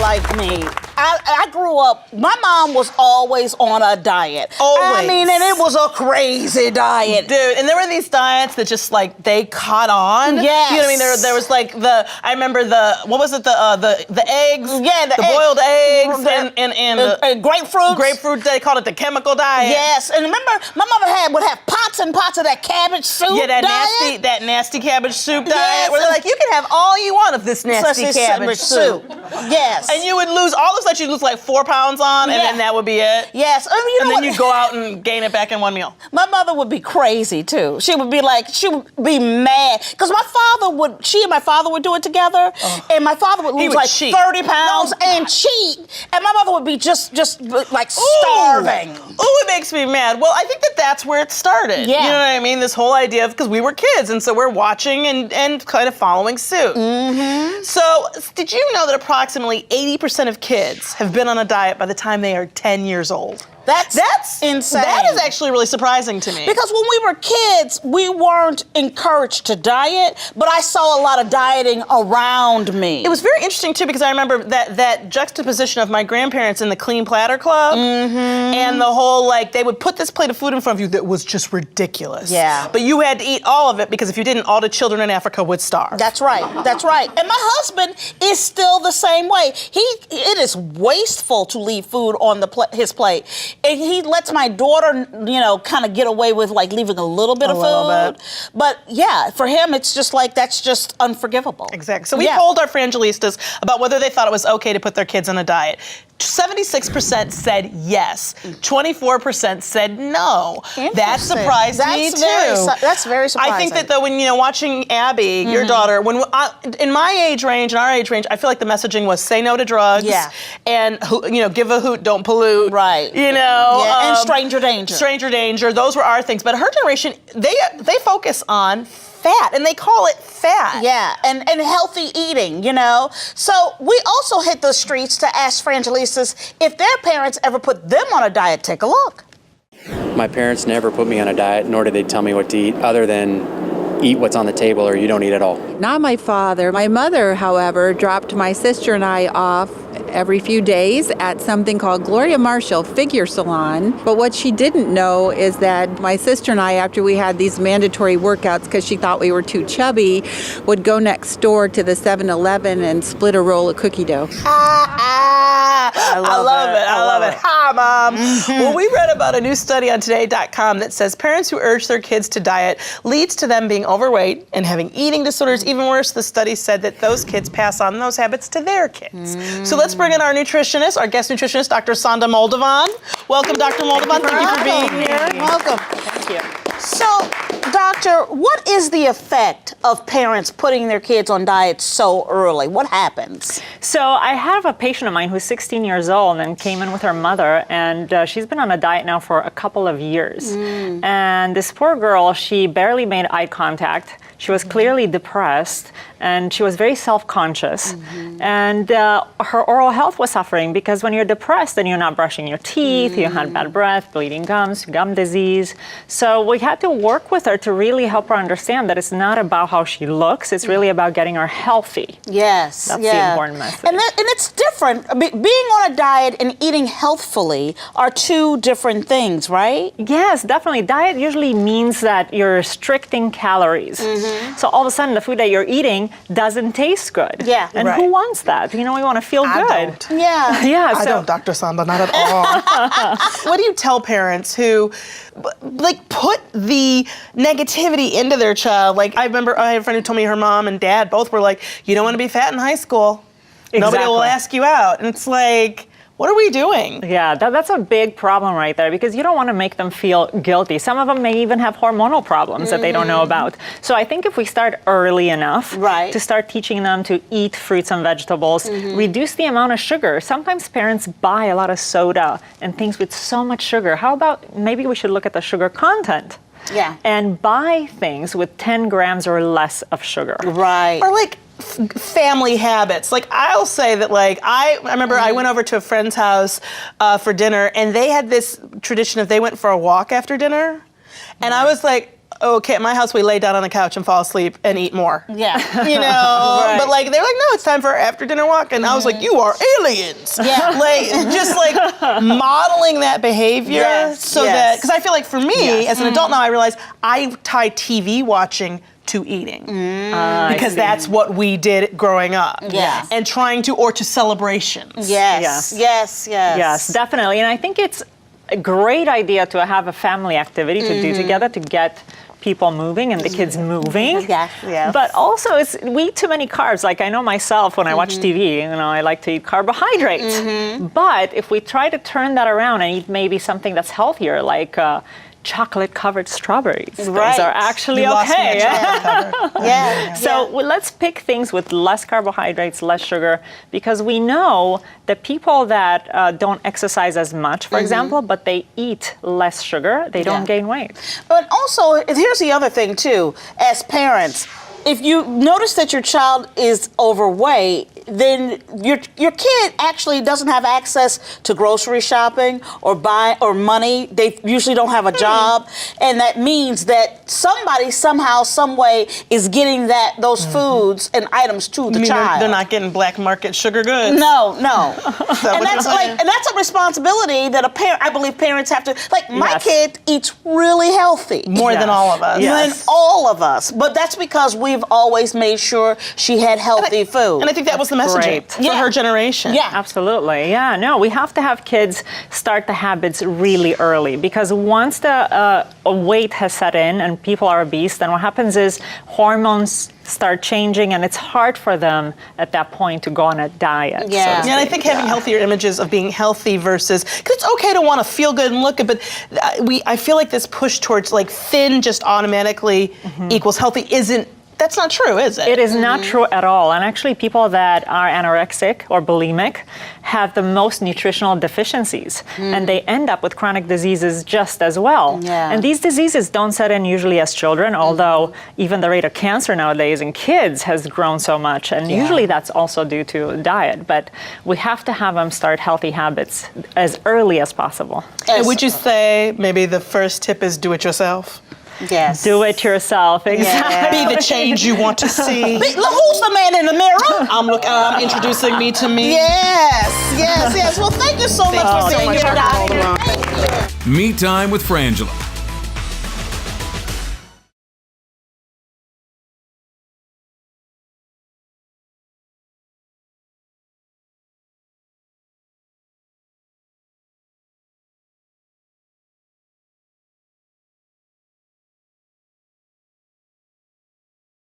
like me. I grew up, my mom was always on a diet. Always. I mean, and it was a crazy diet. Dude, and there were these diets that just like, they caught on. Yes. You know what I mean? There was like I remember what was it, the eggs? Yeah, the boiled eggs and grapefruit. Grapefruit, they called it the chemical diet. Yes, and remember, my mother would have pots and pots of that cabbage soup Yeah, diet. that nasty cabbage soup diet. Yes, Where they're like, you can have all you want of this nasty cabbage soup. Yes. And you would lose, all of a sudden you'd lose like 4 pounds on, and then that would be it. Yes. And then you'd go out and gain it back in one meal. My mother would be crazy too. She would be mad. Because she and my father would do it together, and my father would lose like cheat. 30 pounds and cheat. And my mother would be just like starving. Ooh, it makes me mad. Well, I think that's where it started. Yeah. You know what I mean? This whole idea of, because we were kids, and so we're watching and kind of following suit. Mm-hmm. So, did you know that approximately 80% of kids have been on a diet by the time they are 10 years old? That's insane. That is actually really surprising to me. Because when we were kids, we weren't encouraged to diet, but I saw a lot of dieting around me. It was very interesting too, because I remember that juxtaposition of my grandparents in the Clean Platter Club, and the whole, like, they would put this plate of food in front of you that was just ridiculous. Yeah. But you had to eat all of it, because if you didn't, all the children in Africa would starve. That's right. That's right. And my husband is still the same way. It is wasteful to leave food on his plate. And he lets my daughter, kind of get away with like leaving a little bit of food. But yeah, for him, it's just like, that's just unforgivable. Exactly. So we polled our Frangelistas about whether they thought it was okay to put their kids on a diet. 76% said yes. 24% said no. That surprised me too. That's very surprising. I think that though, when watching Abby, your daughter, in my age range, in our age range, I feel like the messaging was say no to drugs. Yeah. And give a hoot, don't pollute. Right. Yeah. And stranger danger. Stranger danger. Those were our things. But her generation, they focus on fat, and they call it fat. Yeah, and healthy eating, So we also hit the streets to ask Frangelistas if their parents ever put them on a diet. Take a look. My parents never put me on a diet, nor did they tell me what to eat, other than eat what's on the table or you don't eat at all. Not my father. My mother, however, dropped my sister and I off every few days at something called Gloria Marshall Figure Salon. But what she didn't know is that my sister and I, after we had these mandatory workouts because she thought we were too chubby, would go next door to the 7-Eleven and split a roll of cookie dough. I love it. Hi, Mom. Well, we read about a new study on Today.com that says parents who urge their kids to diet leads to them being overweight and having eating disorders. Even worse, the study said that those kids pass on those habits to their kids. So let's bring in our nutritionist, our guest nutritionist, Dr. Sanda Moldovan. Welcome, Dr. Moldovan. Thank you for being here. Welcome. Thank you. So, doctor, what is the effect of parents putting their kids on diets so early? What happens? So I have a patient of mine who's 16 years old and came in with her mother, and she's been on a diet now for a couple of years. And this poor girl, she barely made eye contact. She was clearly depressed, and she was very self-conscious. And her oral health was suffering, because when you're depressed and you're not brushing your teeth, you had bad breath, bleeding gums, gum disease. So we had to work with her to really help her understand that it's not about how she looks, it's really about getting her healthy. Yes, That's the important message. And it's different. Being on a diet and eating healthfully are two different things, right? Yes, definitely. Diet usually means that you're restricting calories. So all of a sudden, the food that you're eating doesn't taste good. Yeah. And Right. who wants that? We want to feel good. Don't. Yeah. Yeah. I don't, Dr. Sanda, not at all. What do you tell parents who, put the negativity into their child? Like, I remember I had a friend who told me her mom and dad both were like, you don't want to be fat in high school. Nobody will ask you out. And it's like, what are we doing? Yeah, that's a big problem right there, because you don't want to make them feel guilty. Some of them may even have hormonal problems that they don't know about. So I think if we start early enough to start teaching them to eat fruits and vegetables, reduce the amount of sugar. Sometimes parents buy a lot of soda and things with so much sugar. How about maybe we should look at the sugar content? Yeah. And buy things with 10 grams or less of sugar. Right. Or family habits. I'll say that I remember I went over to a friend's house for dinner, and they had this tradition of they went for a walk after dinner. And I was like, okay, at my house we lay down on the couch and fall asleep and eat more. Yeah. You know, but like they're like, no, it's time for our after dinner walk, and I was like, you are aliens. Yeah. Like just like modeling that behavior, Yes, so yes. that because I feel like for me as an adult now, I realize I tie TV watching to eating because that's what we did growing up. Yes. And trying to or to celebrations. Yes. Yes. Yes. Yes, definitely. And I think it's a great idea to have a family activity to do together to get people moving and the kids moving. Yes, yes. But also, we eat too many carbs. Like I know myself when I watch TV, I like to eat carbohydrates. But if we try to turn that around and eat maybe something that's healthier, like chocolate-covered strawberries, those Right. are actually You lost me okay. at chocolate cover. Yeah. So let's pick things with less carbohydrates, less sugar, because we know that people that don't exercise as much, for example, but they eat less sugar, they don't gain weight. But also, here's the other thing too. As parents, if you notice that your child is overweight, then your kid actually doesn't have access to grocery shopping or money. They usually don't have a job, and that means that somebody somehow, some way is getting those foods and items to the You mean child. they're not getting black market sugar goods? No. what And you're saying? that's a responsibility that I believe parents have to. Like my Yes. kid eats really healthy. More than all of us. Than all of us. But that's because we've always made sure she had healthy food. And I think that was the messaging great. for Yeah. her generation. Yeah. Absolutely. Yeah, no, we have to have kids start the habits really early because once the weight has set in and people are obese, then what happens is hormones start changing and it's hard for them at that point to go on a diet. so to Yeah. Yeah, and I speak. think having healthier images of being healthy versus, because it's okay to want to feel good and look good, but I feel like this push towards like thin just automatically equals healthy that's not true, is it? It is not true at all. And actually, people that are anorexic or bulimic have the most nutritional deficiencies. And they end up with chronic diseases just as well. Yeah. And these diseases don't set in usually as children, although even the rate of cancer nowadays in kids has grown so much. And usually that's also due to diet. But we have to have them start healthy habits as early as possible. And would you say maybe the first tip is do it yourself? Yes. Do it yourself, exactly. Be the change you want to see. Look, who's the man in the mirror? I'm introducing me to me. Yes. Well, thank you so much for so being much here, for Doctor. calling. Thank you. Me Time with Frangela.